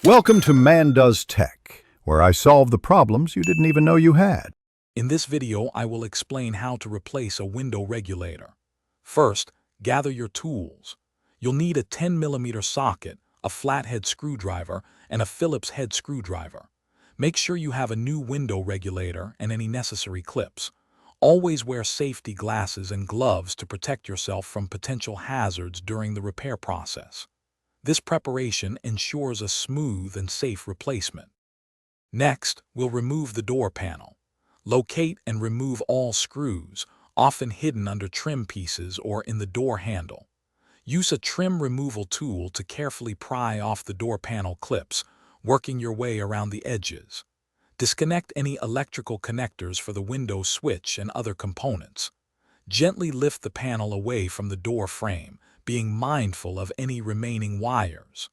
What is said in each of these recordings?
Welcome to Man Does Tech, where I solve the problems you didn't even know you had. In this video, I will explain how to replace a window regulator. First, gather your tools. You'll need a 10mm socket, a flathead screwdriver, and a Phillips head screwdriver. Make sure you have a new window regulator and any necessary clips. Always wear safety glasses and gloves to protect yourself from potential hazards during the repair process. This preparation ensures a smooth and safe replacement. Next, we'll remove the door panel. Locate and remove all screws, often hidden under trim pieces or in the door handle. Use a trim removal tool to carefully pry off the door panel clips, working your way around the edges. Disconnect any electrical connectors for the window switch and other components. Gently lift the panel away from the door frame, being mindful of any remaining wires.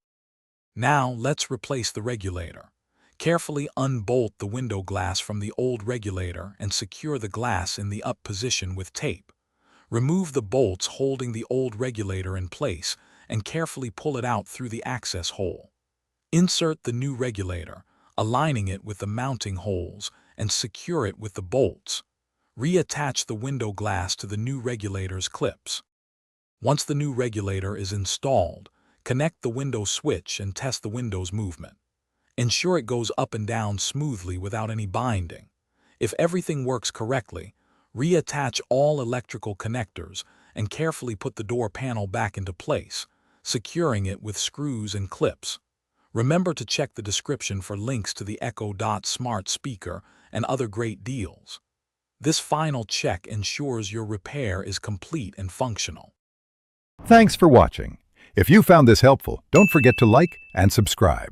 Now, let's replace the regulator. Carefully unbolt the window glass from the old regulator and secure the glass in the up position with tape. Remove the bolts holding the old regulator in place and carefully pull it out through the access hole. Insert the new regulator, aligning it with the mounting holes, and secure it with the bolts. Reattach the window glass to the new regulator's clips. Once the new regulator is installed, connect the window switch and test the window's movement. Ensure it goes up and down smoothly without any binding. If everything works correctly, reattach all electrical connectors and carefully put the door panel back into place, securing it with screws and clips. Remember to check the description for links to the Echo Dot smart speaker and other great deals. This final check ensures your repair is complete and functional. Thanks for watching. If you found this helpful, don't forget to like and subscribe.